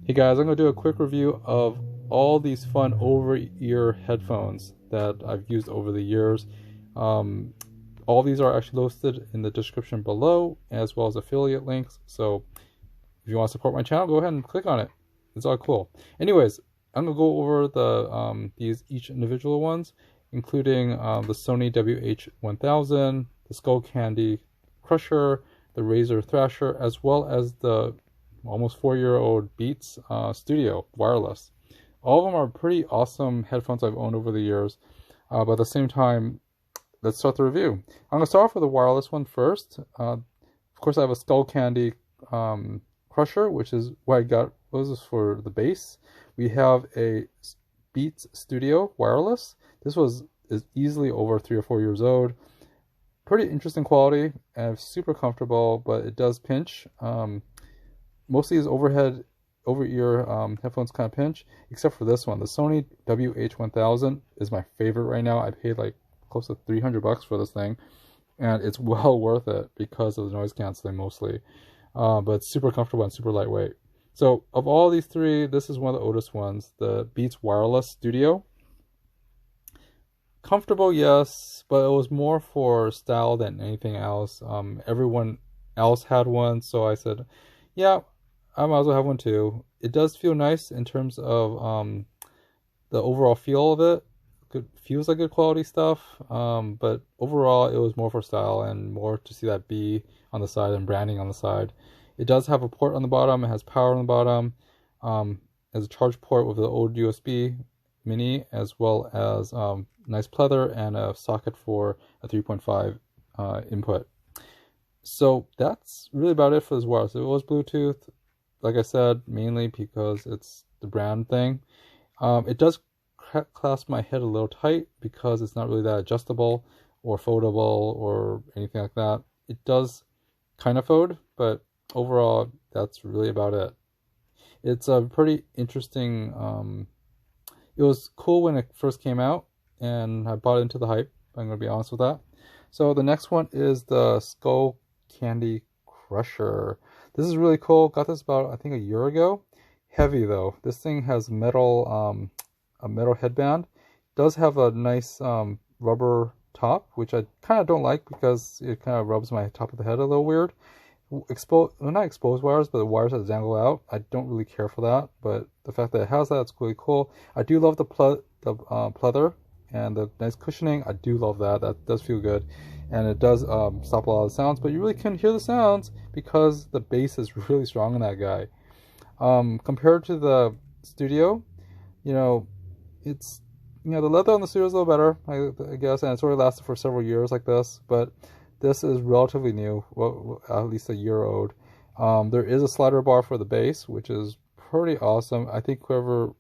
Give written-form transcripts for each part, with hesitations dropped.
Hey guys, I'm going to do a quick review of all these fun over-ear headphones that I've used over the years. All these are actually listed in the description below, as well as affiliate links. So if you want to support my channel, go ahead and click on it. It's all cool. Anyways, I'm going to go over the these each individual ones, including the Sony WH1000, the Skull Candy Crusher, the Razer Thresher, as well as the almost 4-year-old Beats Studio wireless. All of them are pretty awesome headphones I've owned over the years, but at the same time, let's start the review. I'm going to start off with the wireless one first. Of course, I have a Skull Candy Crusher, which is what I got. This is for the bass. We have a Beats Studio wireless. This is easily over 3 or 4 years old. Pretty interesting quality and super comfortable, but it does pinch. Most of these over-ear headphones kind of pinch, except for this one. The Sony WH1000 is my favorite right now. I paid like close to $300 for this thing, and it's well worth it because of the noise canceling mostly. But it's super comfortable and super lightweight. So of all these three, this is one of the oldest ones, the Beats Wireless Studio. Comfortable, yes, but it was more for style than anything else. Everyone else had one, so I said, yeah, I might as well have one too. It does feel nice in terms of the overall feel of it. Feels like good quality stuff, but overall it was more for style and more to see that B on the side and branding on the side. It does have a port on the bottom. It has power on the bottom. It has a charge port with the old USB mini, as well as nice pleather and a socket for a 3.5 input. So that's really about it for this wireless. It was Bluetooth, like I said, mainly because it's the brand thing. It does clasp my head a little tight because it's not really that adjustable or foldable or anything like that. It does kind of fold, but overall, that's really about it. It's a pretty interesting. It was cool when it first came out, and I bought into the hype. I'm going to be honest with that. So the next one is the Skull Candy Crusher. This is really cool. Got this about, I think, a year ago. Heavy though. This thing has metal, a metal headband. Does have a nice rubber top, which I kind of don't like because it kind of rubs my top of the head a little weird. Well, not exposed wires, but the wires that dangle out. I don't really care for that, but the fact that it has that, it's really cool. I do love the pleather and the nice cushioning. I do love that. That does feel good. And it does stop a lot of the sounds, but you really couldn't hear the sounds because the bass is really strong in that guy. Compared to the Studio, it's, the leather on the Studio is a little better, I guess, and it's already lasted for several years like this, but this is relatively new, well, at least a year old. There is a slider bar for the bass, which is pretty awesome. I think whoever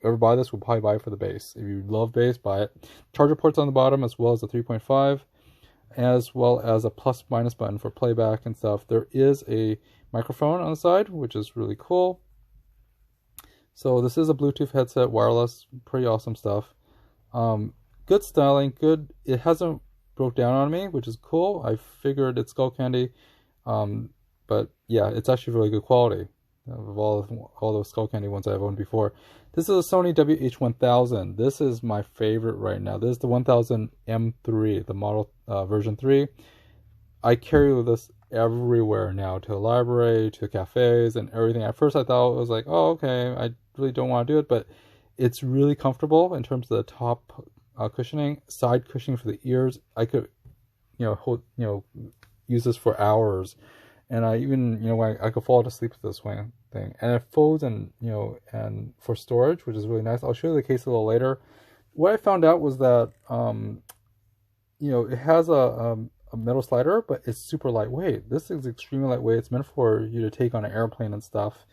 ever buy this will probably buy it for the bass. If you love bass, buy it. Charger ports on the bottom, as well as the 3.5, as well as a plus minus button for playback and stuff. There is a microphone on the side, which is really cool. So this is a Bluetooth headset, wireless, pretty awesome stuff. Good styling, good. It hasn't broke down on me, which is cool. I figured it's Skull Candy, but yeah, it's actually really good quality of all those Skull Candy ones I've owned before. This is a Sony WH1000. This is my favorite right now. This is the 1000M3, the model version 3. I carry this everywhere now, to the library, to cafes, and everything. At first I thought it was like, oh, okay, I really don't want to do it, but it's really comfortable in terms of the top cushioning, side cushioning for the ears. I could, use this for hours, and I even, I could fall asleep with this thing, and it folds and for storage, which is really nice. I'll show you the case a little later. What I found out was that, it has a metal slider, but it's super lightweight. This is extremely lightweight. It's meant for you to take on an airplane and stuff.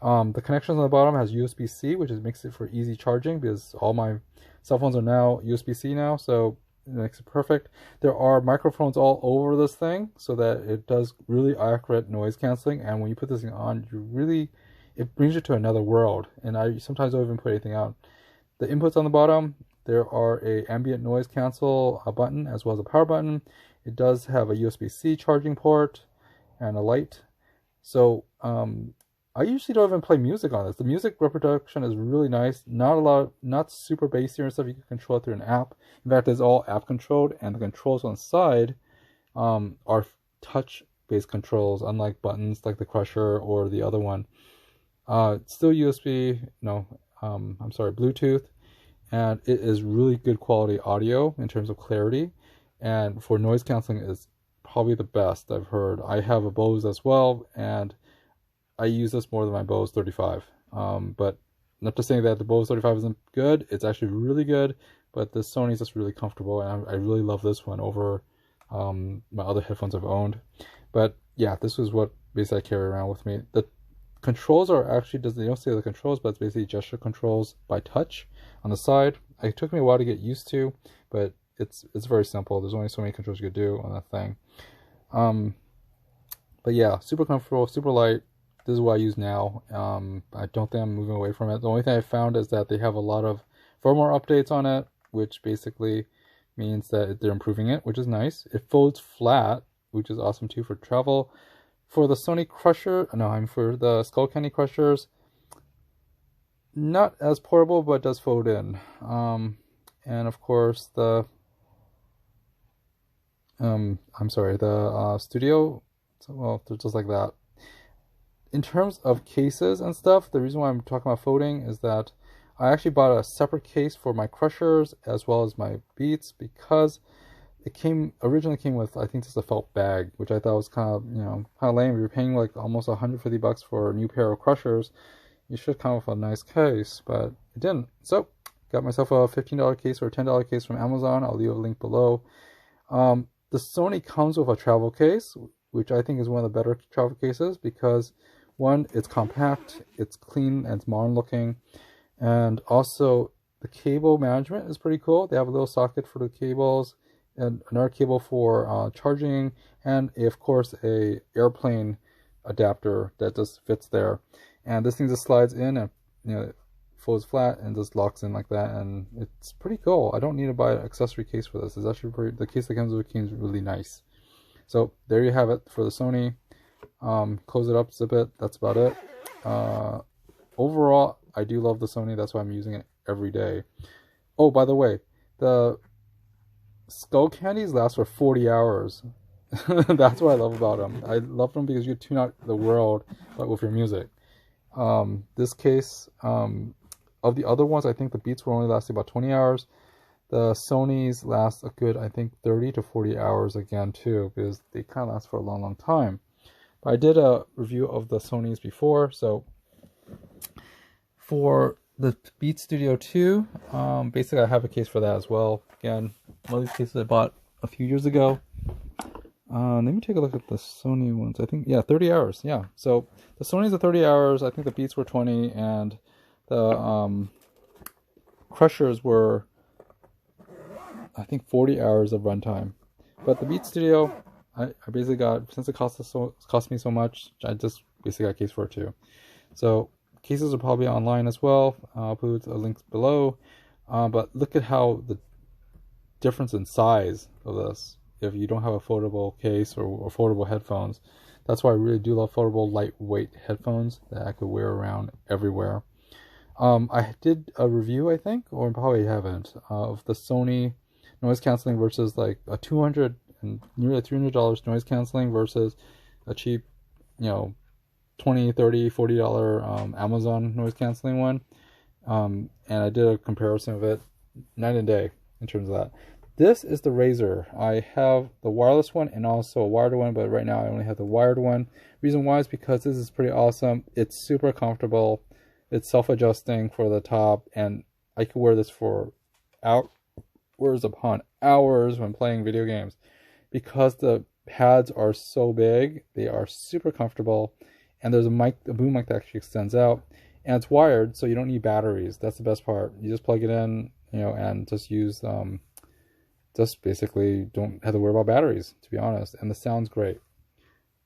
The connections on the bottom has USB-C, which makes it for easy charging because all my cell phones are now USB-C now, so it makes it perfect. There are microphones all over this thing so that it does really accurate noise canceling, and when you put this thing on, it brings you to another world, and I sometimes don't even put anything out. The inputs on the bottom, there are a ambient noise cancel button as well as a power button. It does have a USB-C charging port and a light. So I usually don't even play music on this. The music reproduction is really nice. Not a lot, not super bassy or stuff. You can control it through an app. In fact, it's all app controlled, and the controls on the side are touch-based controls, unlike buttons like the Crusher or the other one. It's still USB, no, I'm sorry, Bluetooth, and it is really good quality audio in terms of clarity, and for noise canceling is probably the best I've heard. I have a Bose as well, and I use this more than my Bose 35. But not to say that the Bose 35 isn't good, it's actually really good, but the Sony's just really comfortable, and I really love this one over my other headphones I've owned. But yeah, this is what basically I carry around with me. The controls are actually, they don't say the controls, but it's basically gesture controls by touch on the side. It took me a while to get used to, but it's very simple. There's only so many controls you could do on that thing. But yeah, super comfortable, super light. This is what I use now. I don't think I'm moving away from it. The only thing I found is that they have a lot of firmware updates on it, which basically means that they're improving it, which is nice. It folds flat, which is awesome too for travel. For the Sony Crusher, for the Skull Candy Crushers, not as portable, but does fold in. And of course the Studio, well, they're just like that. In terms of cases and stuff, the reason why I'm talking about folding is that I actually bought a separate case for my Crushers as well as my Beats, because it originally came with, I think, just a felt bag, which I thought was kind of lame. If you're paying like almost $150 for a new pair of Crushers, you should come with a nice case, but it didn't. So got myself a $15 case or a $10 case from Amazon. I'll leave a link below. The Sony comes with a travel case, which I think is one of the better travel cases, because one, it's compact, it's clean, and it's modern looking, and also the cable management is pretty cool. They have a little socket for the cables, and another cable for charging, and of course a airplane adapter that just fits there. And this thing just slides in and folds flat and just locks in like that, and it's pretty cool. I don't need to buy an accessory case for this. It's actually the case that comes with it is really nice. So there you have it for the Sony. Close it up, zip it, that's about it. Overall, I do love the Sony. That's why I'm using it every day. Oh, by the way, the Skull Candies last for 40 hours. That's what I love about them. I love them because you tune out the world, but with your music. This case, of the other ones, I think the Beats were only lasting about 20 hours. The Sonys last a good, I think, 30 to 40 hours again too, because they kind of last for a long, long time. But I did a review of the Sonys before, so for the Beats Studio 2, basically I have a case for that as well. Again, one of these cases I bought a few years ago. Let me take a look at the Sony ones. I think, yeah, 30 hours, yeah. So the Sonys are 30 hours, I think the Beats were 20, and the Crushers were, I think, 40 hours of runtime. But the Beats Studio, I basically got, since it cost me so much, I just basically got a case for it too. So cases are probably online as well. I'll put a link below. But look at how the difference in size of this, if you don't have a foldable case or foldable headphones. That's why I really do love foldable lightweight headphones that I could wear around everywhere. I did a review, I think, or probably haven't, of the Sony noise canceling versus like a $200 and nearly $300 noise canceling versus a cheap, $20, $30, $40 Amazon noise canceling one. And I did a comparison of it night and day in terms of that. This is the Razer. I have the wireless one and also a wired one, but right now I only have the wired one. Reason why is because this is pretty awesome. It's super comfortable. It's self-adjusting for the top, and I could wear this for hours upon hours when playing video games. Because the pads are so big, they are super comfortable, and there's a boom mic that actually extends out, and it's wired, so you don't need batteries. That's the best part. You just plug it in, and just use just basically don't have to worry about batteries, to be honest, and the sound's great.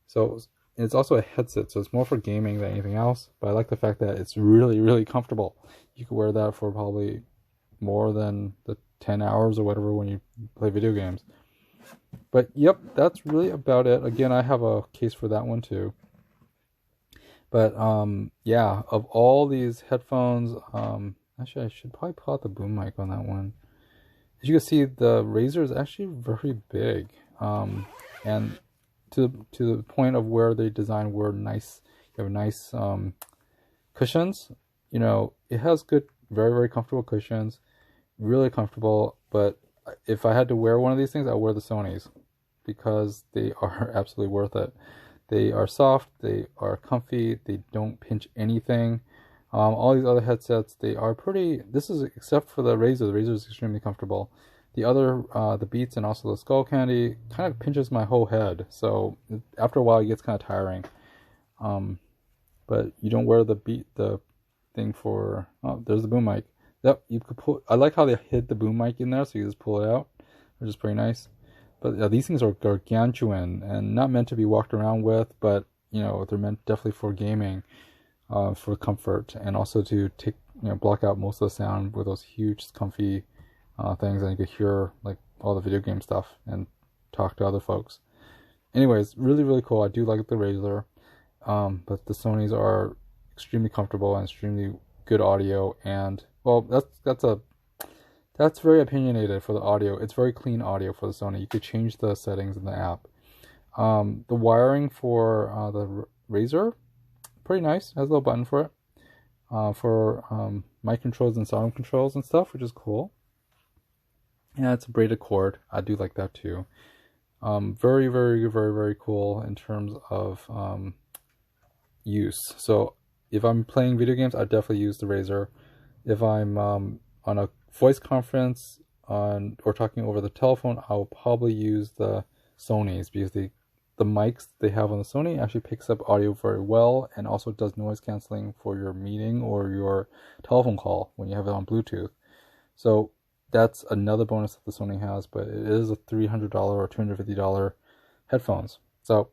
So it's also a headset, so it's more for gaming than anything else, but I like the fact that it's really, really comfortable. You could wear that for probably more than the 10 hours or whatever when you play video games. But yep, that's really about it. Again, I have a case for that one too. But yeah, of all these headphones, actually I should probably pull out the boom mic on that one. As you can see, the Razer is actually very big, and to the point of where they design were nice. You have nice cushions. You know, it has good, very comfortable cushions, really comfortable. But if I had to wear one of these things, I'd wear the Sonys because they are absolutely worth it. They are soft, they are comfy, they don't pinch anything. All these other headsets, they are pretty. This is except for the Razer. The Razer is extremely comfortable. The other, the Beats and also the Skull Candy, kind of pinches my whole head. So after a while, it gets kind of tiring. But you don't wear the thing for. Oh, there's the boom mic. Yep, you could pull. I like how they hid the boom mic in there, so you just pull it out, which is pretty nice. But these things are gargantuan and not meant to be walked around with, but you know they're meant definitely for gaming, for comfort, and also to take block out most of the sound with those huge, comfy things, and you could hear like all the video game stuff and talk to other folks. Anyways, really cool. I do like the Razer, but the Sonys are extremely comfortable and extremely good audio. And well, that's very opinionated for the audio. It's very clean audio for the Sony. You could change the settings in the app. The wiring for the Razer, pretty nice. Has a little button for it. For mic controls and sound controls and stuff, which is cool. Yeah, it's a braided cord. I do like that too. Very cool in terms of use. So if I'm playing video games, I definitely use the Razer. If I'm on a voice conference or talking over the telephone, I'll probably use the Sonys because the mics they have on the Sony actually picks up audio very well and also does noise canceling for your meeting or your telephone call when you have it on Bluetooth. So that's another bonus that the Sony has, but it is a $300 or $250 headphones. So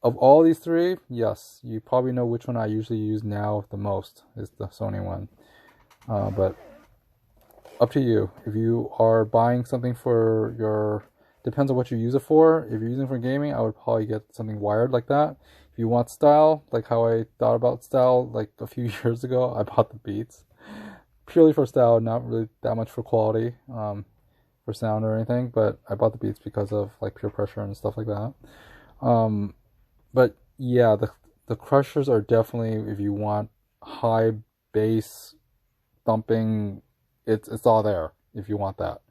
of all these three, yes, you probably know which one I usually use now the most is the Sony one. But up to you. If you are buying something for your, depends on what you use it for. If you're using it for gaming, I would probably get something wired like that. If you want style, like how I thought about style like a few years ago, I bought the Beats. Purely for style, not really that much for quality, for sound or anything, but I bought the Beats because of like peer pressure and stuff like that. But yeah, the crushers are definitely, if you want high bass thumping, it's all there if you want that.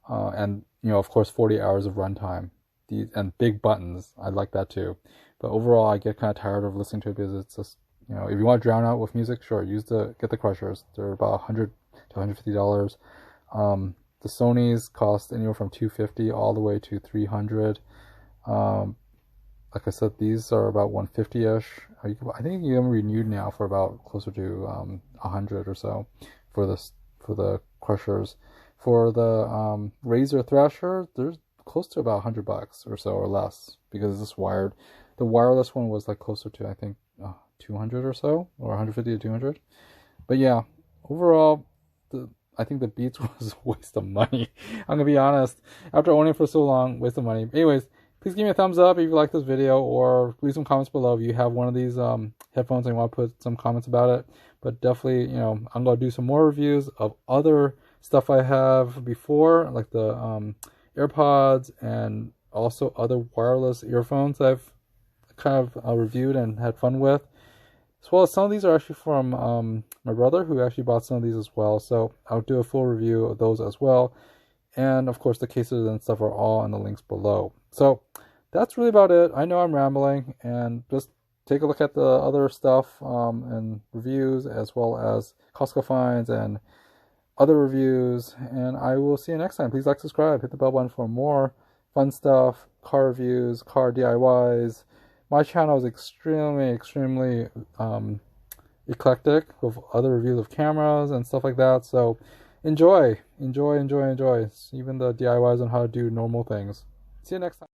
And of course 40 hours of runtime. These and big buttons, I like that too. But overall I get kind of tired of listening to it because it's just, if you want to drown out with music, sure, get the crushers. They're about $100 to $150. The Sonys cost anywhere from $250 all the way to $300. Like I said, these are about $150-ish. I think you have them renewed now for about closer to $100 or so for the crushers. For the Razer Thresher, there's close to about $100 or so or less because it's wired. The wireless one was like closer to I think 200 or so, or 150 to 200. But yeah, overall, I think the Beats was a waste of money. I'm gonna be honest. After owning it for so long, waste of money. Anyways, please give me a thumbs up if you like this video, or leave some comments below if you have one of these headphones and you want to put some comments about it. But definitely, I'm gonna do some more reviews of other stuff I have before, like the AirPods and also other wireless earphones I've kind of reviewed and had fun with. As well as some of these are actually from my brother, who actually bought some of these as well. So I'll do a full review of those as well. And of course, the cases and stuff are all in the links below. So that's really about it. I know I'm rambling, and just take a look at the other stuff and reviews, as well as Costco finds and other reviews. And I will see you next time. Please like, subscribe, hit the bell button for more fun stuff, car reviews, car DIYs. My channel is extremely eclectic with other reviews of cameras and stuff like that. So enjoy. Even the DIYs on how to do normal things. See you next time.